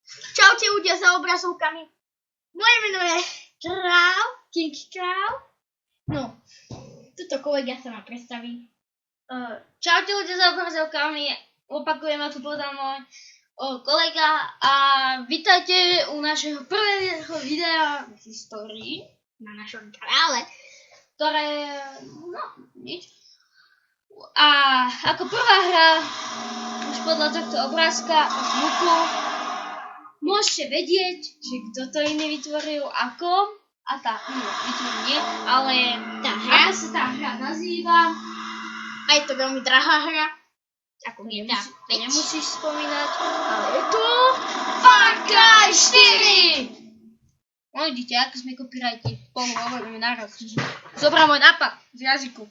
Čaute ľudia za obrazovkami. Moje meno je Král, King Král. No, tuto kolega sa ma predstaví. Čaute ľudia za obrazovkami, opakujem, ako povedal môj kolega a vítajte u našeho prvého videa v histórii Na našom kanále. ktoré, no, nič. A ako prvá hra, už podľa tohto obrázka a zvuku, môžete vedieť, že kto to iný vytvoril, ako, a tá, vytvoril nie, ale Tá hra? ako sa tá hra nazýva, A je to veľmi drahá hra. Ako to GTA 5. nemusíš spomínať, ale Je to Far Cry 4! No vidíte, ako sme copyrighti, spolu hovoríme naraz. Zobrám môj nápad z jazyku.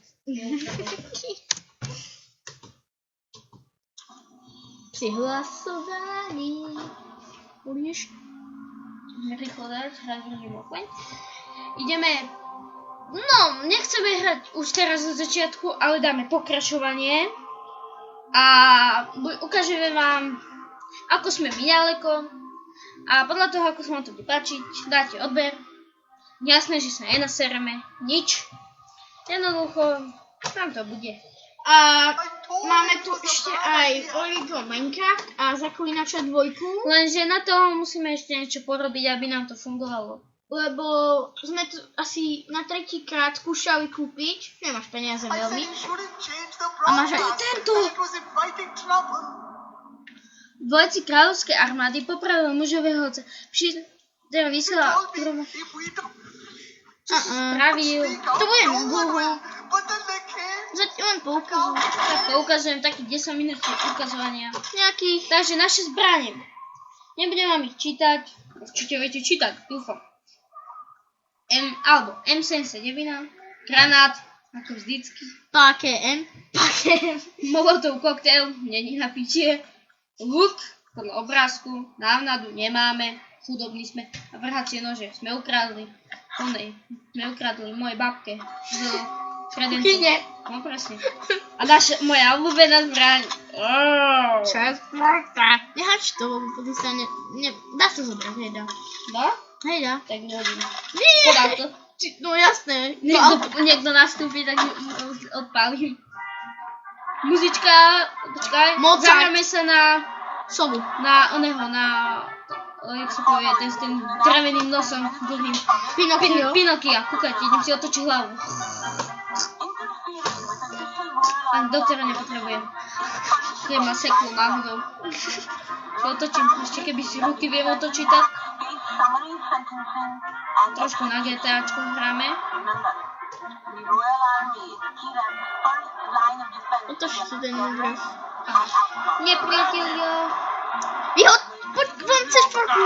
Pri hlasovaní. Budeš? Rýchlo dať, hrať budem opäť. Ideme, no, nechceme hrať už teraz od začiatku, ale dáme pokračovanie. A ukážeme vám, ako sme my ďaleko. A podľa toho, ako sa vám to bude páčiť, dáte odber. Jasné, že sa nenasereme, nič. Jednoducho, nám to bude. A máme tu ešte aj Origo Minecraft a Zaklinača 2. Lenže na to musíme ešte niečo porobiť, aby nám to fungovalo. Lebo sme tu asi na tretíkrát skúšali kúpiť. Nemáš peniaze veľmi. A máš aj tento. Vojci kráľovskej armády popravil mužového otca. Teda vysiela, ktorom spravil. To budem dlho. Len poukazujem. Tak poukazujem takých 10 minút ukazovania. Nejakých. Takže naše zbranie. Nebudem vám ich čítať. Určite viete čítať, dúfam. Alebo M79, granát, ako vždycky. PKM. Molotov koktail, není na pičie. Luk, podľa obrázku, návnadu nemáme, chudobní sme. A vrhacie nože sme ukradli. Sme ukradli mojej babke z kredencu. Kuchyne. No presne. A moja obľúbená zbraň. Časť. Nehač to, lebo potom sa dá sa zobrať, hej dá. Dá? Hej dá. Tak nehodím. Nie. Podám to. No jasné. Niekto nastúpi, tak ju odpálim. Muzička, počkaj, Mozart. zahráme sa na Sovu. jak sa povie, ten s tým dreveným nosom dlhým. Pinokia, kúkajte, idem si otočiť hlavu. Ani doktora nepotrebujem. Keď ma seknul náhodou. Si otočím, ešte keby si ruky viem otočiť tak. Trošku na GTAčku hráme. Otoč si ten obraz. Nepriatelia. Vyhod! Poď von cez šporku.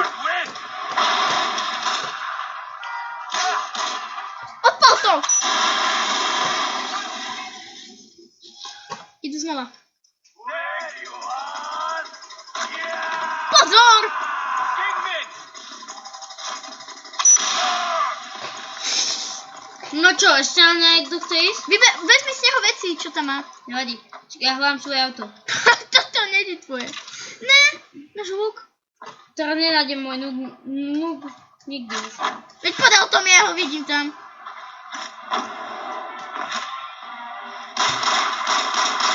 Odpal to! Idú znova. Pozor! No čo, ešte na niekto chce ísť? Vezmi z neho veci, čo tam má. Nevadí, ja hľadám svoje auto. Toto není tvoje. Ne, náš luk. Teraz nenájdem môj noob, nikdy už. Veď pod autom ja ho vidím tam.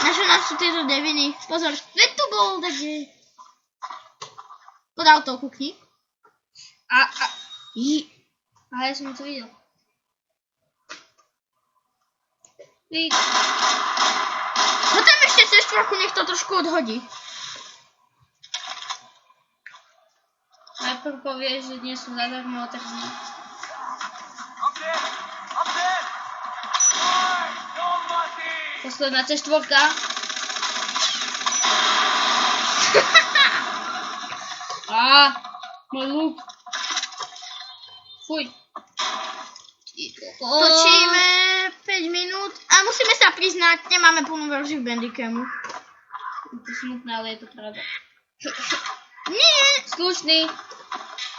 Našo nás sú tieto deviny. Pozor, veď tu bol, takže... Pod auto kúkni. A ja som to videl. No tam ešte cez štvorku, nech to trošku odhodí. Najprv povie, že dnes sú zadarmo otržní. Posledná C4. Môj luk. Fuj. Točíme 5 minút a musíme sa priznať, nemáme plnú verziu Bandicammu. Je to smutné, ale je to pravda. Nie! Slušný.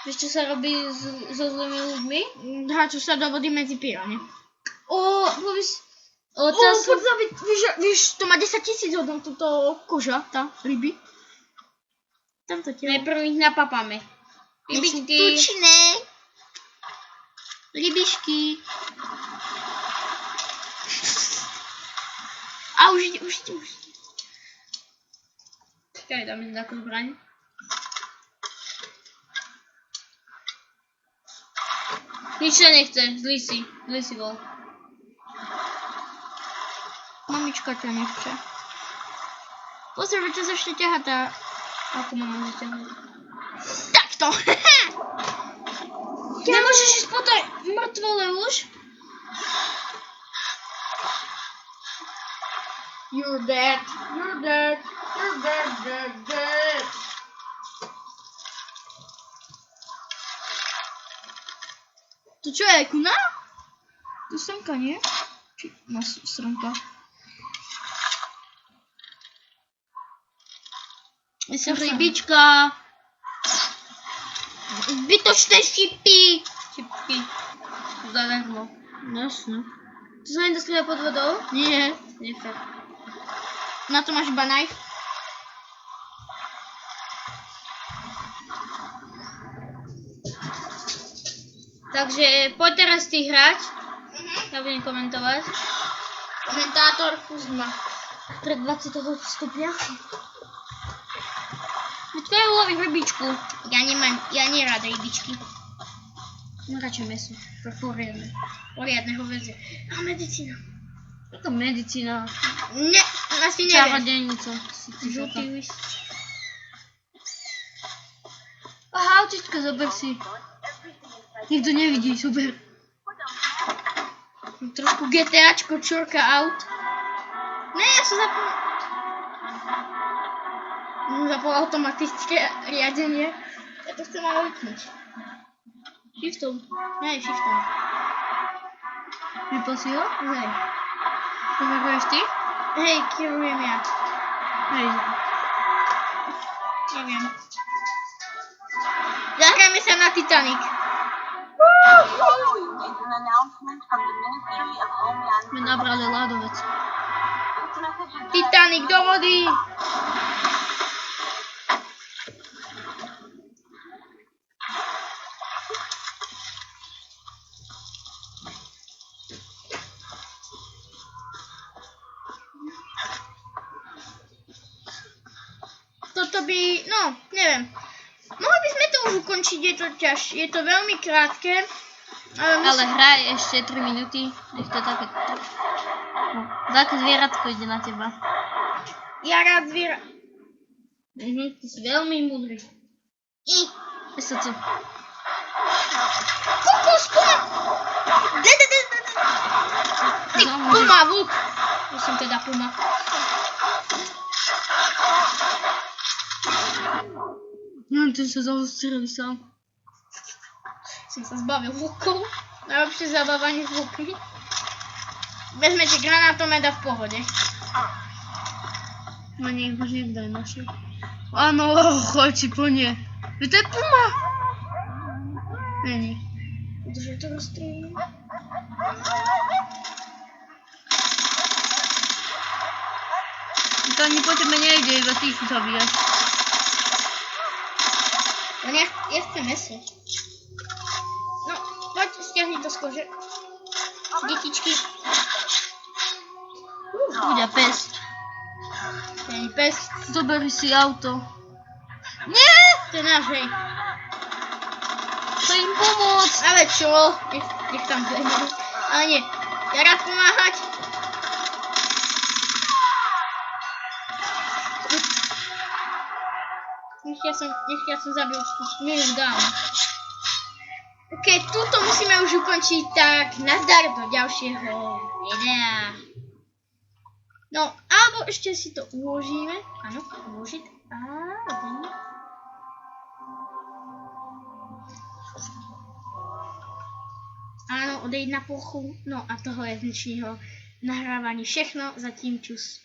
Vieš, čo sa robí so zlými ľuďmi? Háču sa do vody medzi piráne. Povieš... Poď zabiť, víš, to má 10 000 hodnot, toto koža, tá ryby. Tamto tělo. Najprv ich napapáme. Nejsou Rybičky. tučné. Rybišky. A už jde. Počkaj, dáme si takú zbraň. Nič sa nechce, zlý si bol. Mamička ťa nechce. Pozor, čo začne ťahať tá... Ako mám zaťahnuť? Takto. Nemôžeš ísť po tej mŕtvole už? You're dead. To čo je, kuna? To srnka, nie? Či srnka? Myslím rybička. Zbytočné šipy. Čipky. Zadarmo. Jasne. To sa nedostali pod vodou? Nie. Nefér. Na to máš iba knife. Takže poď teraz ty hrať. Ja budem komentovať. Komentátor Kuzma. Pred 20 stupňa. Počkaj, uloviť rybičku. Ja nerád rybičky. No radšej meso. Poriadne hovedzie. A medicína. Ako medicína. Ne, asi neviem. Čarodenica. Žltý list. Aha, autička, zober si. Nikto nevidí, super. Trošku GTAčko, čurka aut. Ne, ja som zapol automatické riadenie. Ja to chcem ale vypnúť. Shiftom. Nej, shiftom. Vypol si ho? Nej. Pomeruješ ty? Hej, kierujem ja. Hej. Neviem. Zahrajme sa na Titanic. Following is an announcement from the Ministry of Homeland My nabrali ľadovec. This message is Titanic do vody. Toto by, no, neviem. Mohli by sme to už ukončiť, je to veľmi krátke. Ale hraj ešte 3 minúty. Nech to také... No, také zvieratko ide na teba. Ja rád zviera... Ty si veľmi múdry. Srdce. Kokos, puma! Ty puma, vlk! Ja som teda puma. No, ten sa zaostrili sám. Som sa zbavil vlkov. Najlepšie zabávanie s vlkmi. Vezmete granátomet a v pohode. No nie, už niekto je našiel. Áno, choď si po nie. To je puma! Není. Protože to rozstrelím. To ani po tebe nejde, iba ty ich zabíjaš. No ja chcem meso. No, poď, stiahni to z kože. Detičky. Bude pes. Není pes. Zober si auto. Nie! To je náš, hej. To im pomôcť. Ale čo? Nech tam zajme. Ale nie. Ja rád pomáhať. Nech ja som zabil minút dám. Ok, túto musíme už ukončiť, tak nazdar do ďalšieho videa. No, alebo ešte si to uložíme. Áno, uložiť. Áno, odejít na plochu. No a toho je z dnešního nahrávání všechno. Zatím čus.